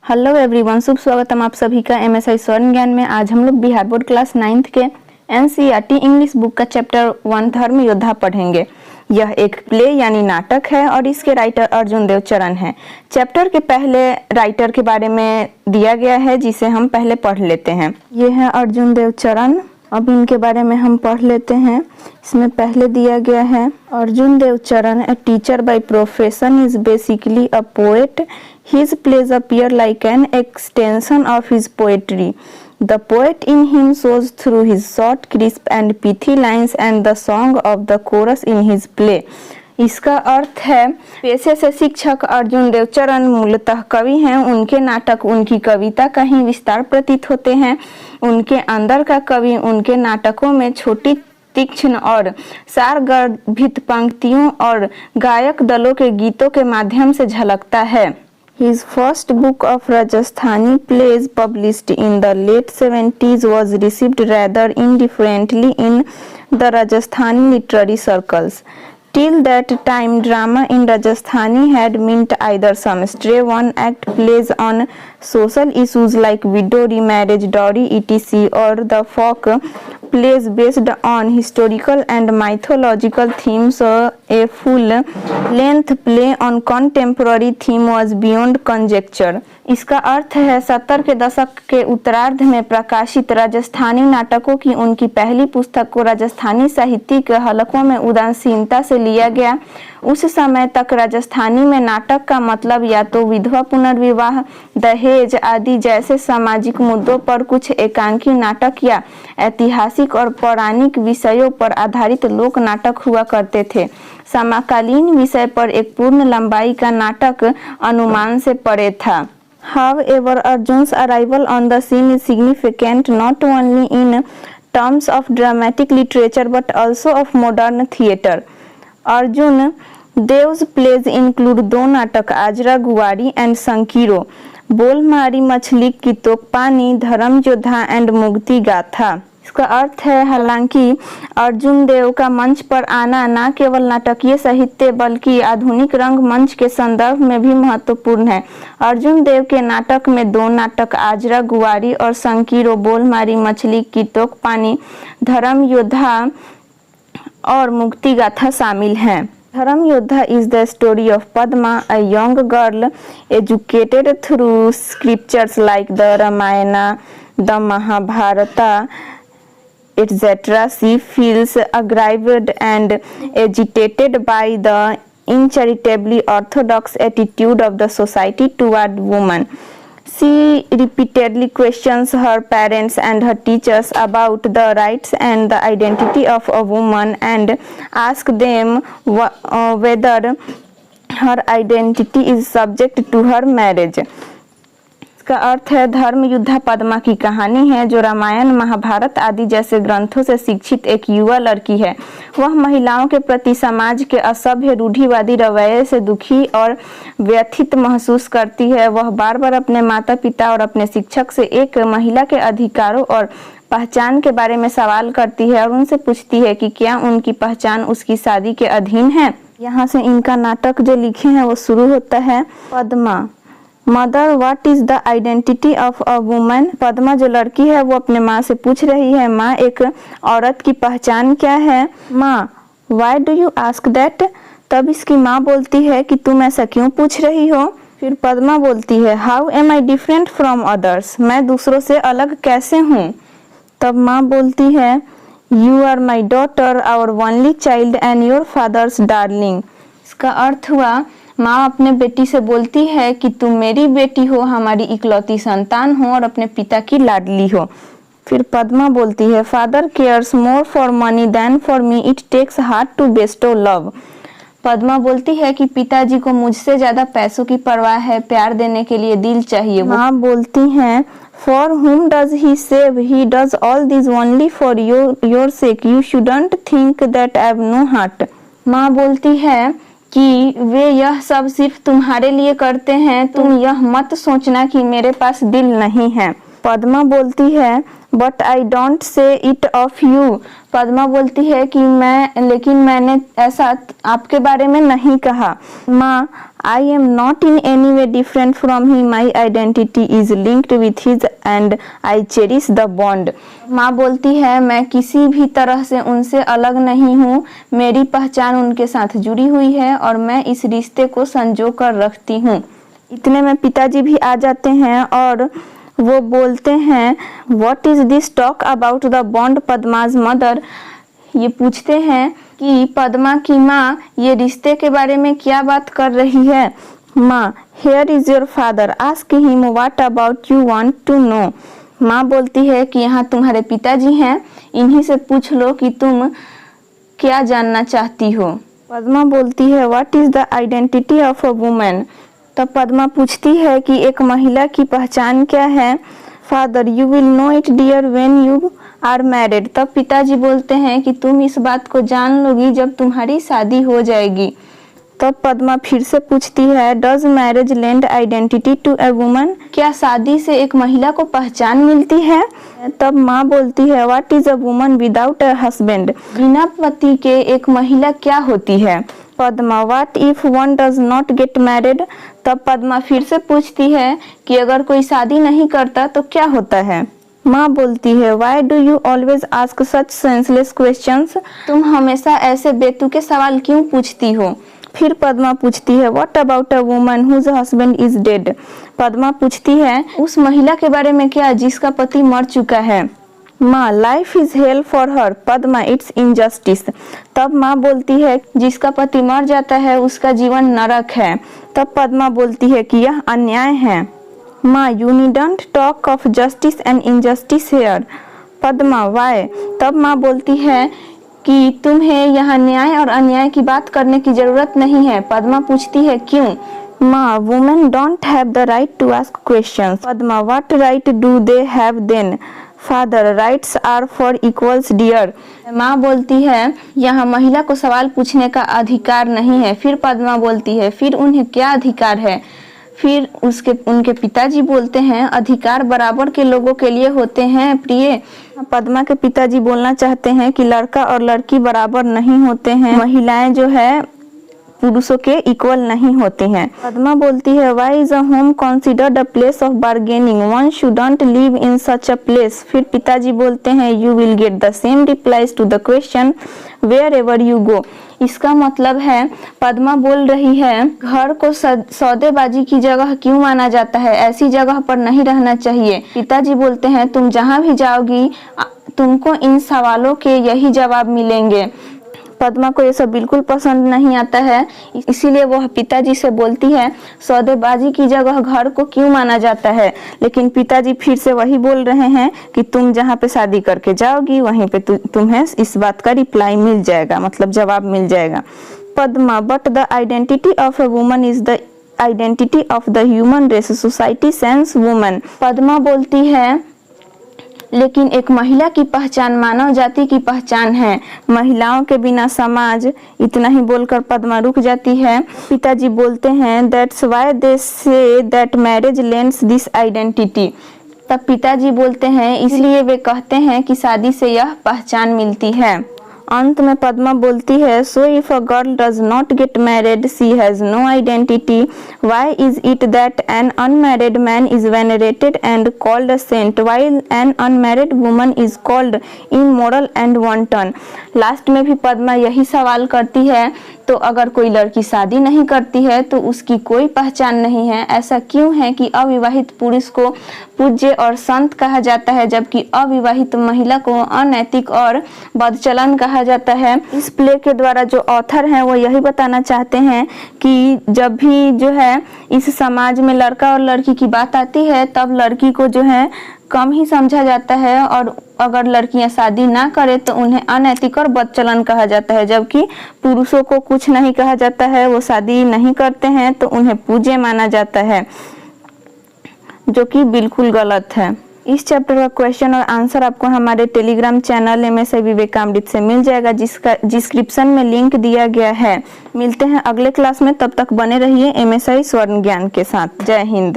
Hello everyone, शुभ स्वागतम आप सभी का एमएसआई स्वर्ण ज्ञान में। आज हम लोग बिहार बोर्ड क्लास 9th के एनसीईआरटी इंग्लिश बुक का चैप्टर 1 धर्म योद्धा पढ़ेंगे। यह एक प्ले यानी नाटक है और इसके राइटर अर्जुन देव चरण हैं। चैप्टर के पहले राइटर के बारे में दिया गया है जिसे हम पहले पढ़ लेते हैं। ये है अर्जुन देव चरण। अब इनके बारे में हम पढ़ लेते हैं। इसमें पहले दिया गया है, अर्जुन देव चरण, a teacher by profession, is basically a poet. His plays appear like an extension of his poetry. The poet in him shows through his short, crisp and pithy lines and the song of the chorus in his play. इसका अर्थ है, पेशे से शिक्षक अर्जुन देव चरण मूलतः कवि हैं। उनके नाटक उनकी कविता का ही विस्तार प्रतीत होते हैं। उनके अंदर का कवि उनके नाटकों में छोटी, तीक्ष्ण और सारगर्भित पंक्तियों और गायक दलों के गीतों के माध्यम से झलकता है। His first book of Rajasthani plays, published in the late 70s, was received rather indifferently in the Rajasthani literary circles. Till that time, drama in Rajasthani had meant either some stray one-act plays on social issues like widow remarriage, dowry, etc., or the folk plays based on historical and mythological themes. A full-length play on contemporary theme was beyond conjecture. इसका अर्थ है, 70 के दशक के उत्तरार्ध में प्रकाशित राजस्थानी नाटकों की उनकी पहली पुस्तक को राजस्थानी साहित्य के हलकों में उदासीनता से लिया गया। उस समय तक राजस्थानी में नाटक का मतलब या तो विधवा पुनर्विवाह, दहेज आदि जैसे सामाजिक मुद्दों पर कुछ एकांकी नाटक या ऐतिहासिक और पौराणिक विषयों पर आधारित लोक नाटक हुआ करते थे। समकालीन विषय पर एक पूर्ण लंबाई का नाटक अनुमान से परे था। However, Arjun's arrival on the scene is significant not only in terms of dramatic literature but also of modern theatre. Arjun Dev's plays include दो नाटक, आजरा गुवारी एंड संकीरो, बोल मारी मछली की तोक पानी, धर्म योद्धा एंड मुक्ति गाथा। इसका अर्थ है, हालांकि अर्जुन देव का मंच पर आना न केवल नाटकीय साहित्य बल्कि आधुनिक रंगमंच के संदर्भ में भी महत्वपूर्ण है। अर्जुन देव के नाटक में दो नाटक, आजरा गुवारी और संकीरो, बोल मारी मछली की तोक पानी, धर्म योद्धा और मुक्ति गाथा शामिल हैं। धर्म योद्धा is the story of Padma, a young girl educated through scriptures like the Ramayana, the Mahabharata, etc. She feels aggrieved and agitated by the uncharitably orthodox attitude of the society toward women. She repeatedly questions her parents and her teachers about the rights and the identity of a woman and asks them whether her identity is subject to her marriage. इसका अर्थ है, धर्म युद्धा पद्मा की कहानी है जो रामायण, महाभारत आदि जैसे ग्रंथों से शिक्षित एक युवा लड़की है। वह महिलाओं के प्रति समाज के असभ्य रूढ़िवादी रवैये से दुखी और व्यथित महसूस करती है। वह बार बार अपने माता पिता और अपने शिक्षक से एक महिला के अधिकारों और पहचान के बारे में सवाल करती है और उनसे पूछती है कि क्या उनकी पहचान उसकी शादी के अधीन है। यहाँ से इनका नाटक जो लिखे हैं वो शुरू होता है। Padma, mother, what is the identity of a woman. Padma जो लड़की है वो अपने माँ से पूछ रही है, माँ एक औरत की पहचान क्या है। माँ, why do you ask that. तब इसकी माँ बोलती है कि तुम ऐसा क्यों पूछ रही हो। फिर पद्मा बोलती है, how am I different from others, मैं दूसरों से अलग कैसे हूँ। तब माँ बोलती है, you are my daughter, our only child and your father's darling. इसका अर्थ हुआ, माँ अपने बेटी से बोलती है कि तुम मेरी बेटी हो, हमारी इकलौती संतान हो और अपने पिता की लाडली हो। फिर पद्मा बोलती है, father cares more for money than for me, it takes heart to bestow love. Padma बोलती है कि पिताजी को मुझसे ज्यादा पैसों की परवाह है, प्यार देने के लिए दिल चाहिए। माँ बोलती हैं, for whom does he save? He does all this only for your sake. You shouldn't think that I have no heart. माँ बोलती है कि वे यह सब सिर्फ तुम्हारे लिए करते हैं, तुम यह मत सोचना कि मेरे पास दिल नहीं है। पद्मा बोलती है but I don't say it of you. Padma बोलती है कि लेकिन मैंने ऐसा आपके बारे में नहीं कहा। माँ, I am not in any way different from he, my identity is linked with his and I cherish the bond. माँ बोलती है मैं किसी भी तरह से उनसे अलग नहीं हूँ, मेरी पहचान उनके साथ जुड़ी हुई है और मैं इस रिश्ते को संजो कर रखती हूँ। इतने में पिताजी भी आ जाते हैं और वो बोलते हैं what is this talk about the bond Padmaja mother. ये पूछते हैं कि पद्मा की माँ ये रिश्ते के बारे में क्या बात कर रही है। माँ, here is your father, ask him what about you want to know. माँ बोलती है कि यहाँ तुम्हारे पिताजी हैं, इन्हीं से पूछ लो कि तुम क्या जानना चाहती हो। पद्मा बोलती है what is the identity of a women. तब पद्मा पूछती है कि एक महिला की पहचान क्या है। Father, you will know it dear when you are married. तब पिताजी बोलते हैं कि तुम इस बात को जान लोगी जब तुम्हारी शादी हो जाएगी। तब पद्मा फिर से पूछती है does marriage lend identity to a woman. क्या शादी से एक महिला को पहचान मिलती है। तब माँ बोलती है what is a woman without a husband. बिना पति के एक महिला क्या होती है। Padma, what if one does not get married. तब पद्मा फिर से पूछती है कि अगर कोई शादी नहीं करता तो क्या होता है। माँ बोलती है why do you always ask such senseless questions. तुम हमेशा ऐसे बेतुके सवाल क्यों पूछती हो। फिर पद्मा पूछती है what about a woman whose husband is dead. Padma पूछती है उस महिला के बारे में क्या जिसका पति मर चुका है। माँ, life is hello for her. Padma, it's injustice. तब माँ बोलती है जिसका पति मर जाता है उसका जीवन नरक है। तब पद्मा बोलती है कि यह अन्याय है। माँ, you needn't talk of justice and injustice here. Padma, why. तब माँ बोलती है कि तुम्हें यहाँ न्याय और अन्याय की बात करने की जरूरत नहीं है। पद्मा पूछती है क्यों। माँ, women don't have the right to ask questions. Padma, what right do they have then. Father, rights are for equals dear. माँ बोलती है यहाँ महिला को सवाल पूछने का अधिकार नहीं है। फिर पद्मा बोलती है फिर उन्हें क्या अधिकार है। फिर उनके पिताजी बोलते हैं अधिकार बराबर के लोगों के लिए होते हैं प्रिय। पद्मा के पिताजी बोलना चाहते हैं कि लड़का और लड़की बराबर नहीं होते हैं, महिलाएं जो है पुरुषों के इक्वल नहीं होती हैं। पद्मा बोलती है why is a home considered a place of bargaining, one shouldn't live in such a place. फिर पिताजी बोलते हैं you will get the same replies to the question wherever you go. इसका मतलब है पद्मा बोल रही है घर को सौदेबाजी की जगह क्यों माना जाता है, ऐसी जगह पर नहीं रहना चाहिए। पिताजी बोलते हैं तुम जहाँ भी जाओगी तुमको इन सवालों के यही जवाब मिलेंगे। पद्मा को ये सब बिल्कुल पसंद नहीं आता है, इसीलिए वह पिताजी से बोलती है सौदेबाजी की जगह घर को क्यों माना जाता है। लेकिन पिताजी फिर से वही बोल रहे हैं कि तुम जहाँ पे शादी करके जाओगी वहीं पे तुम्हें इस बात का रिप्लाई मिल जाएगा, मतलब जवाब मिल जाएगा। Padma, but the identity of a woman is the identity of the human race, society sense woman. Padma बोलती है लेकिन एक महिला की पहचान मानव जाति की पहचान है, महिलाओं के बिना समाज। इतना ही बोलकर पद्मा रुक जाती है। पिताजी बोलते हैं that's why they say that marriage lends this identity. तब पिताजी बोलते हैं इसलिए वे कहते हैं कि शादी से यह पहचान मिलती है। अंत में पद्मा बोलती है so if a girl does not get married she has no identity, why is it that an unmarried man is venerated and called a saint while an unmarried woman is called immoral and wanton. Last में भी पद्मा यही सवाल करती है तो अगर कोई लड़की शादी नहीं करती है तो उसकी कोई पहचान नहीं है, ऐसा क्यों है कि अविवाहित पुरुष को पूज्य और संत कहा जाता है जबकि अविवाहित महिला को अनैतिक और बदचलन कहा जाता है। इस प्ले के द्वारा जो ऑथर हैं वो यही बताना चाहते हैं कि जब भी जो है इस समाज में लड़का और लड़की की बात आती है तब लड़की को जो है कम ही समझा जाता है और अगर लड़कियां शादी ना करें तो उन्हें अनैतिक और बदचलन कहा जाता है, जबकि पुरुषों को कुछ नहीं कहा जाता है, वो शादी नहीं करते हैं तो उन्हें पूज्य माना जाता है, जो कि बिल्कुल गलत है। इस चैप्टर का क्वेश्चन और आंसर आपको हमारे टेलीग्राम चैनल MSI विवेकामृत से मिल जाएगा, जिसका डिस्क्रिप्शन में लिंक दिया गया है। मिलते हैं अगले क्लास में, तब तक बने रहिए MSI स्वर्ण ज्ञान के साथ। जय हिंद।